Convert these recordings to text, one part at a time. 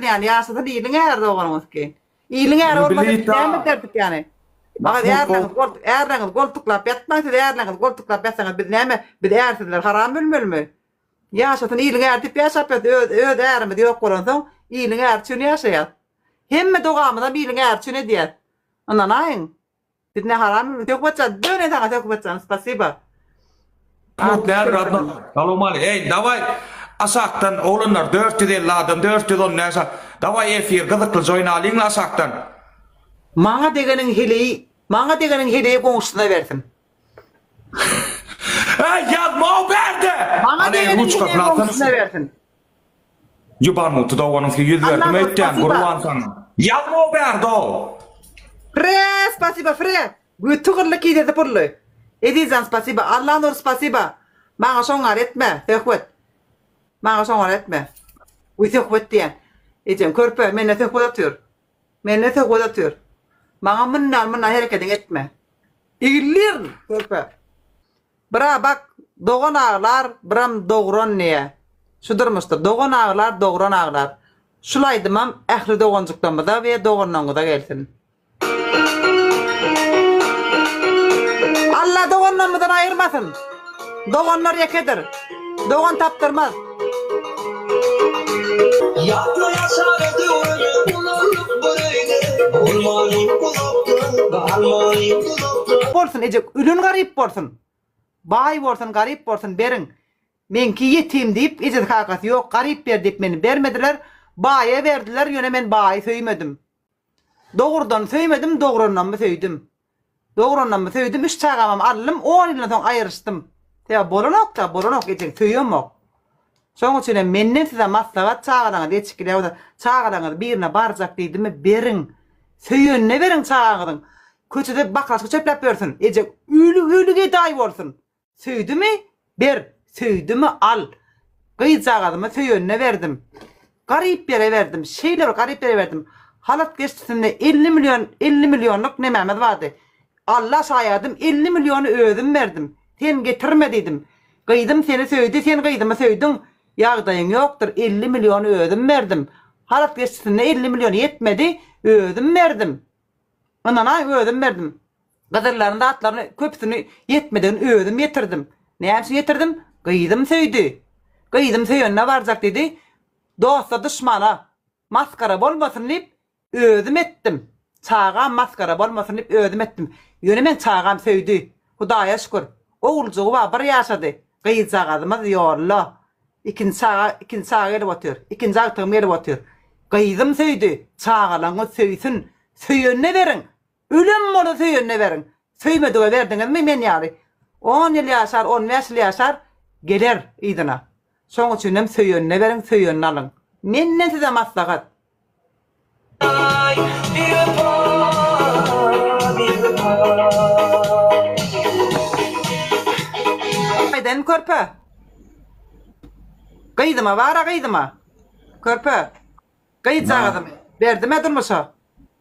dersin yani yaşadın iyiliğine her doğanımız ki. İyiliğine her olmadı bir derdik yani. Bak eğerleniz koltuklap yatmaysa eğerleniz koltuklap yatsanız bir neme bir eğersinler haram mü? Yaşadın iyiliğine er tip yaşap et öde eğerimi diyor koronsan iyiliğine er çünü yaşayat. Hemme doğamıda bir iyiliğine er çünü diye. Ondan ayın. Bir ne haram mı? Çok batcan döne sana çok batcan spasiba. Вот der radna. Kalomali. Ey davay asaktan oğlunlar 450 adam 410 neyse. Davay efir gıdıklı joynaling asaktan. Maňa degenin heleyi goňuşuna bersin. Hey yazma verdi. Maňa degenin heleyi goňuşuna bersin. Yubanı tuda onun ki yüz verdim etken kurban sana. Yazma verdi o. Fre, spasiba fre. Gütügürlü kide de purlu. Edizan spasiba. Allah nur spasiba. Maňa şoňar etme. Töhwet. Maňa şoňar etme. Töhwet diýen. Ejem körpe menne töhwet atýar. Menne töhwet atýar. Maňa mınnan hereket etme. İgillir körpe. Bira bak doğan ağlar biram doğran niye? Şudurmuşdur. Doğan ağlar doğran ağlar. Şulaydymam ähli doğanjykdan da we doğandan da gelsin. Allah doğandan ayırmasın. Doğanlar yekedir. Doğan taptırmaz. Yapma yaşar ediyorum kulağım böyle. Olmayın kulakta, kalmayın kulakta. Bolsun ejek ülün garip bolsun. Bay bolsun garip bolsun berin. Menki yetim deyip ejek hakasy yok garip ber deyip meni bermediler. Baýa berdiler ýöne men baýy söýmedim. Dogurdan söýmedim dograndan mı söýdim. Dograndan mı söýdim 3 çagamam aldım 10 ýyldan soň aýyrystym. Ya bolanok ejek söýýänmok. Şoň üçin menden size maslahat çağıraňyz geçikile çağıraňyz birine barjak diýdimi berin. Söýönne berin çağıraňyň. Köçede bakaşy çöplep bersin. Ejek ülüge daý bolsun. Söýdimi? Ber. Söýdimi? Al. Gyýjagadymy söýönne berdim. Garip bere verdim. Şeýler garip bere verdim. Halat geçtisinde 50 milyonluk nemämet vardy. Allah saýadım 50 milyonu özüm verdim. Sen getirme dedim. Gyýdym seni söýdi, sen gyýdymy söýdüň. Ýagdaýyň ýokdur. 50 milyonu özüm verdim. Halat geçtisinde 50 milyon yetmedi. Özüm verdim. Ondan özüm verdim. Gadyrlaryň da atlaryny köpsini yetmeden özüm yetirdim. Näme yetirdim? Gyýdym söýdi. Gyýdym söýönne barjak dedi. Dosta düşmana maskara bolmasyn diýip özüm etdim. Çağam maskara bolmasyn diýip özüm etdim. Ýöne men çağam söýdi. Hudaýa şükür. Oğulcuğu var bir ýaşady. Gyýjagadymy ýolla. İkinci çağa gelip otur. İkinci agtym gelip otur. Gyýdym söýdi. Çağalaňy söýsün. Söýönne berin. Ölüm bola söýönne berin. Söýmediňe berdiňizmi men ýaly. 10 ýyl ýaşar, 15 ýyl ýaşar geler ýydyna. Şoň üçin hem söýönne berin, söýönne alyň. Menden size maslahat. Aydan körpe. Gyýdyma bara gyýdyma. Körpe. Gyýjagadymy. Berdime durmuşa.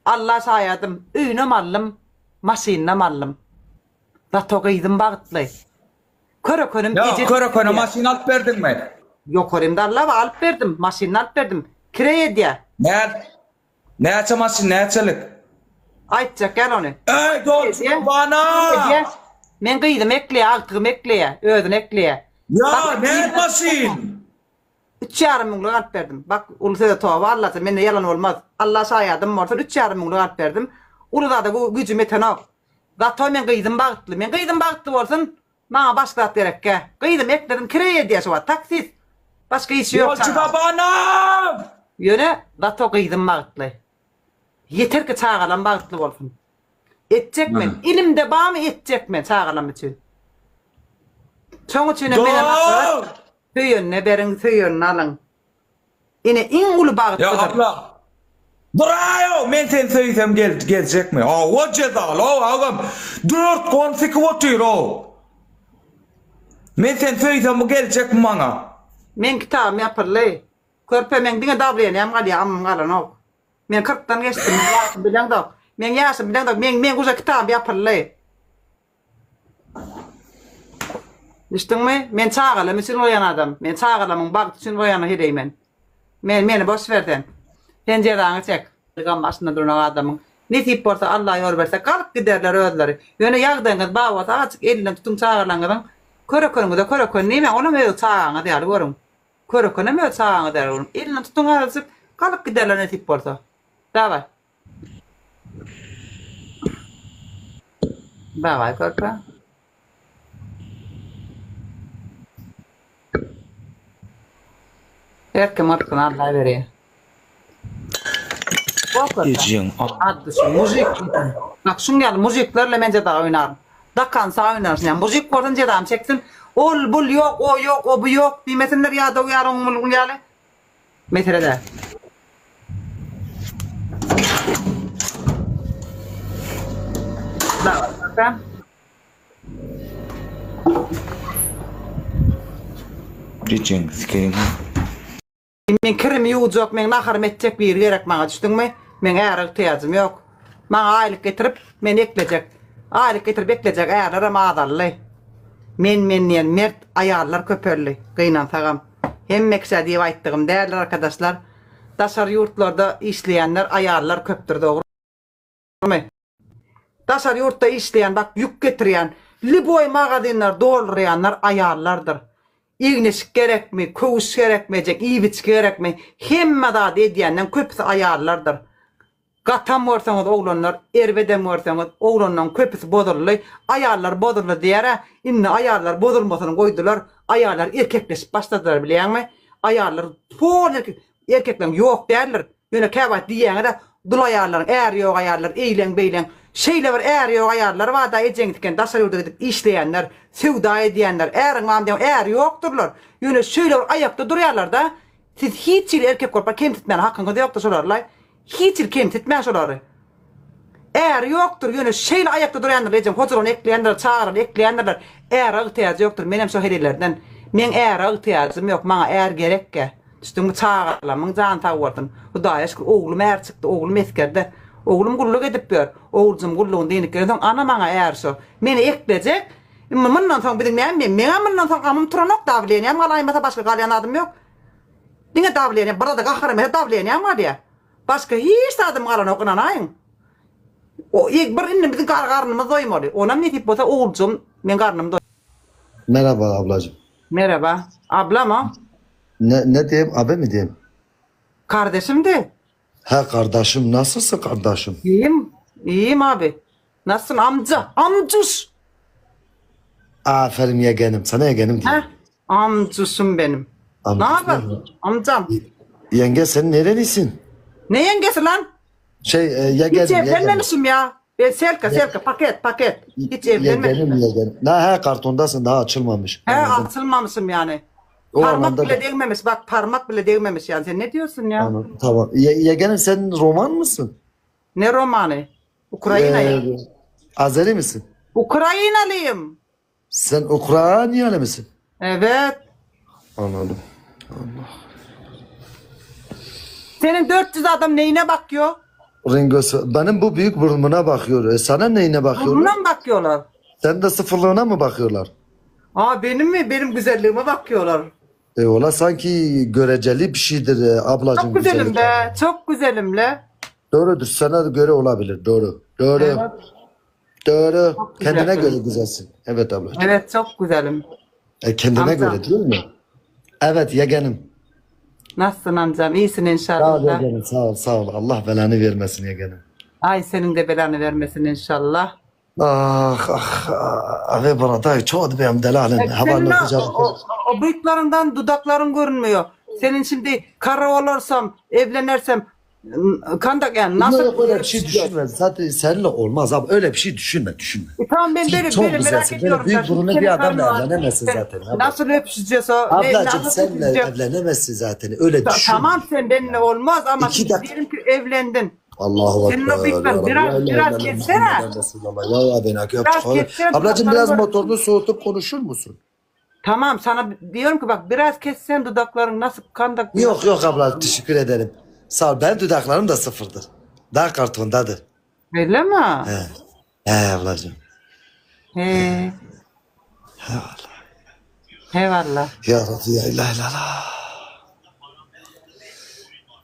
Allah saýadym, üýne mallym, maşyna mallym. Zato gyýdym bagtly. Körekönim Ya körekönü maşin alıp verdin mi? Yok orimde Allah alıp verdim. Maşinini alıp verdim. Kireye diye. Näçe maşin näçelik? Aytacak gel onu. Ey dolçu bana! Men gyýdym ekleýe, agtygym ekleýe, özüni ekleýe. Ya ne maşin? 3,5 milyonluk alıp verdim. Bak ulsa towa Allah mende yalan olmaz. Allah saýadym bolsa 3,5 milyonluk alıp verdim. Ulada da gücüm etenok. Zato men gyýdym bagtly. Men gyýdym bagtly bolsun. Maňa başga gerekkä. Gyýdym ekledim kireye diýe şowa taksis. Başga iş ýok. Dolçu bana! Ýöne zato gyýdym bagtly. Yeter ki çağalan bagtly bolsun. Etjekmen. Ilimde bamy etjekmen çağalan üçin. Şoň üçin mene maksat söýönne berin, söýönne alyň. Ine iň uly bagtly. Ya abla. Bravo! Men sen söýsem geljek mi? O cezal, o agam. 4 konfik otyr o. Men sen söýsem bu geljek mi maňa? Men kitabym ýapyrly. Körpe men diňe dabrýan hem galýa ammam galanok. Men 40'dan geçtim. Bilen dok. Men ýaşym bilen dok. Men guja kitap ýapyrly. Düşdüňmi? Men çağalam üçin oýan adam. Men çağalamyň bagty üçin oýan hedeymen. Meni boş berden. Pencereni çek. Gam başında duran adamın. Nesip bolsa Allah yol berse kalıp giderler özleri. Yöne yağdığınız bağ olsa açık elinden tutun çağırlangadan. Köre neme ona mı çağırlanga deyali görün. Köre mi çağırlanga deyali görün. Elinden tutun arasıp kalıp giderler nesip bolsa. Davay. Davay körpe. Erke markını Allah veriyor. Ejin. Addı şu müzik. Bak şungal müziklerle mence daha oynar. Dakansa oynarsın yani. Müzik koydun cedam çeksin. Ol bul yok, o yok, o bu yok. Bilmesinler ya da uyarın ulyale. Mesela de. Da var. Ejin sikeyim. Men kirimi yuwjak, men naharym etjek bir gerek maňa düşdüňmi? Men äre ihtiyacym ýok. Maňa aýlyk getirip men eklejek. Aýlyk getirip eklejek äre madally. Men diýen mert aýallar köpörli. Gynan sagam. Hem meksedi diýip aýtdygym däl arkadaşlar. Daşar ýurtlarda işleýänler aýallar köpdür dogry. Daşar ýurtda işleýän bak ýük getirýän, liboy magazinler doldurýanlar aýallardyr. İğneşik gerekmi, köwüş gerekmeyecek, iýbiç gerekmi, hemme da edýänden köpüsi aýallardyr. Gatam bolsaňyz oglanlar, erbeden bolsaňyz oglandan köpüsi bodurly, aýallar bodurly diýär. Inne aýallar bodurmasyny goýdular, aýallar erkekleşip başladylar bilýärmi? Aýallar pol erkekler ýok därler. Ýöne käbat diýäňde dul aýallar, är ýok aýallar, eýlen beýlen. Şeyle var er yok ayarlar var da ecengdiken daşar yurda gidip işleyenler, sevda edenler, erin mam diyen er yokturlar. Yine şöyle var ayakta duruyorlar da siz hiç erkek korpa kim titmen hakkında yoktu solarlar. Hiç kim titmen soları. Er yoktur yine şeyle ayakta duruyanlar eceng hocaron ekleyenler, çağırır ekleyenler er ihtiyacı yoktur. Menem şöherilerden men er ihtiyacım yok, bana er gerekke. Üstümü çağırlar, can tavurdun. Hudaya şükür oğlum er çıktı, oğlum eskerde. Oğlum gulluk edip ber. Oğulcum gulluğun deyinik gerek. Ana bana eğerse. Meni ekleyecek. Mından sonra bilin men mından sonra amım turanok davleyen. Malaymata başka kalyan adım yok. Dine davleyen. Burada kaharım her davleyen var ya. Başka hiç adım kalan okunan ayın. O ilk bir inne bizim karnımız doymadı. Ona ne tip olsa oğulcum men karnım doy. Merhaba ablacığım. Merhaba. Abla mı? Ne diyeyim? Abi mi diyeyim? Kardeşim de. Ha kardeşim, nasılsın kardeşim? İyiyim. İyiyim abi. Nasılsın amca? Amcus. Aferin yeğenim. Sana yeğenim diyeyim. Heh. Amcusum benim. Ne Amcus haber? ne? Amcam. Yenge sen nerelisin? Ne yengesi lan? Yeğenim. Hiç evlenmemişim ya. Ben Selka paket. Hiç evlenmemişim. Yeğenim. Ha kartondasın, daha açılmamış. He Anladım. atılmamışım yani. O Parmak anlamda bile da- değmemiş. Bak parmak bile değmemiş yani. Sen ne diyorsun ya? Anladım. Tamam. Yeğenim sen roman mısın? Ne romanı? Ukrayna'yım. Azeri misin? Ukraynalıyım. Sen Ukraynalı mısın? Evet. Anladım. Senin 400 adam neyine bakıyor? Ringosu. Benim bu büyük burnuna bakıyor. Sana neyine bakıyorlar? Burnuna mı bakıyorlar? Sen de sıfırlığına mı bakıyorlar? Aa benim mi? Benim güzelliğime bakıyorlar. Ola sanki göreceli bir şeydir ablacığım. Çok güzelim güzellik. be. Çok güzelim le. Doğrudur. Sana göre olabilir. Doğru. Doğru. Evet. Doğru. Çok güzel Kendine tabii. göre güzelsin. Evet ablacığım. Evet çok güzelim. Kendine Amca. göre değil mi? Evet yeğenim. Nasılsın amcam? İyisin Sağ ol inşallah. yeğenim. Sağ ol. Sağ ol. Allah belanı vermesin yeğenim. Ay senin de belanı vermesin inşallah. Ah ah ah. Abi bana da çok benim delalen. Senin Havalı o, o bıyıklarından dudakların görünmüyor. Senin şimdi kara olursam, evlenirsem kandak yani nasıl? Nasıl öyle bir şey düşünme. Zaten seninle olmaz abi. Öyle bir şey düşünme. Tamam ben Sen böyle çok merak güzelsin. ediyorum. Böyle büyük zaten. burunlu Senin bir adamla karnın var. evlenemezsin Sen zaten. Abi. Nasıl öpüşeceğiz o? Ablacığım nasıl seninle öpüşeceğiz? evlenemezsin zaten. Öyle düşün. Tamam sen benimle olmaz ama İki dakika. diyelim ki evlendin. Allahu Senin Ekber. o bıyıklar Ya biraz- Rabbi, biraz ya kessene. Muhammed Resulallah. Ya Rabbi, nak yap, Biraz çıkalım. kessene, Ablacığım dudaklarını biraz gör. motorunu soğutup konuşur musun? Tamam sana diyorum ki bak biraz kessen dudakların nasıl kandak. Yok yok abla teşekkür ederim. Sağ ol. Ben dudaklarım da sıfırdır. Daha kartondadır. Öyle mi? He ablacığım. He. He valla. Ya Rabbi ya ilahe illallah.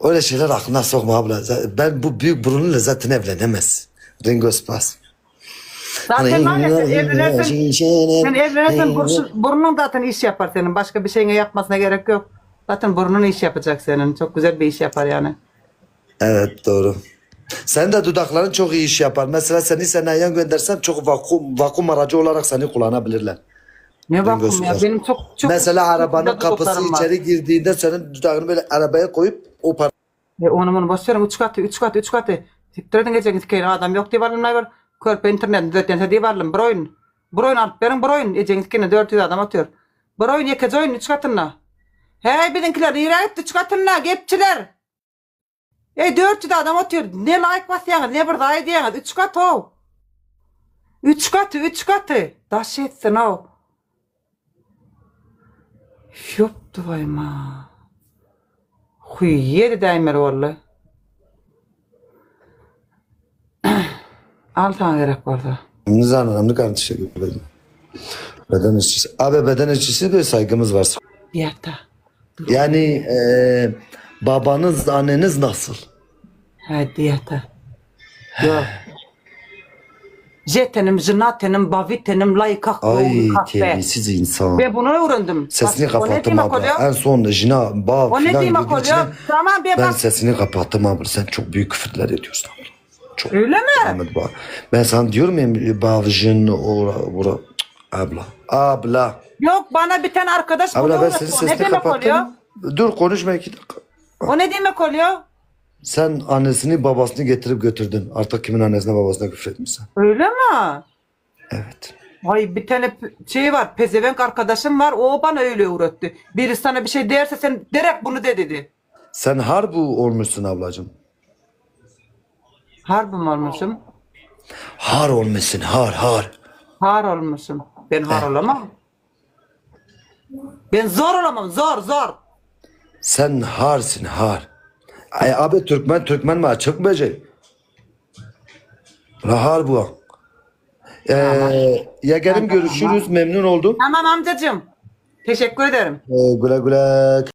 Öyle şeyler aklına sokma abla. Ben bu büyük burunla zaten evlenemez. Ringo Spas. Zaten var ya sen evlenirsin. Sen evlenirsin burnun zaten iş yapar senin. Başka bir şeyine yapmasına gerek yok. Zaten burnun iş yapacak senin. Çok güzel bir iş yapar yani. Evet doğru. Sen de dudakların çok iyi iş yapar. Mesela seni seneye göndersem çok vakum aracı olarak seni kullanabilirler. Ne bakım ya Spas. benim çok Mesela arabanın güzel kapısı dudaklarım var. içeri girdiğinde senin dudağını böyle arabaya koyup o Onu bunu boş verin. 3 katı 3 katı 3 katı. Siktir edin geçen gitkeyin adam yok diye varlım ne var. Körpe internet düzelttense diye varlım. Broyun. Broyun alıp verin broyun. Geçen gitkeyin 400 adam atıyor. Broyun yekece oyun 3 katına. Hey bizimkiler yürü gitti 3 katına gepçiler. 400 adam atıyor. Ne like basıyorsunuz ne bir daha ediyorsunuz. 3 katı o. 3 katı 3 katı. Daş etsin o. Yoptu vayma. Huy yedi daymer vallahi. 6 tane gerek vardı. önemli kardeşe götürelim. Beden işçisi. Abi beden işçisi de saygımız var. Diyette. Yani babanız, anneniz nasıl? Ha diyette. Yok. Jetenim, jinatenim, bavitenim, layıkak, Ay kahve. terbiyesiz insan. Ben bunu öğrendim. Sesini Bak, o ne kapattım demek abla. oluyor? En son jina, bav O ne filan demek dediğin için oluyor? Tamam ben ben bak. sesini kapattım abla. Sen çok büyük küfürler ediyorsun abla. Çok. Öyle mi? Ahmet Bağ. Ben sana diyorum ya bavjın ora. Abla. Abla. Yok bana bir tane arkadaş bunu Abla ben öğretti. senin O ne sesini demek oluyor? kapattım. Dur konuşma 2 dakika. O ne demek oluyor? Sen annesini babasını getirip götürdün. Artık kimin annesine babasına küfür etmişsin. Öyle mi? Evet. Ay bir tane şey var, pezevenk arkadaşım var, o bana öyle öğretti. Biri sana bir şey derse sen direkt bunu de dedi. Sen harbi olmuşsun ablacığım. Harbi mi olmuşum? Har olmuşsun har. Har olmuşum. Ben har olamam. Ben zor olamam, zor. Sen harsın har. Ay abi Türkmen mi açık böcek? Har bu. Ya gelin görüşürüz memnun oldum. Tamam amcacığım. Teşekkür ederim. Güle güle.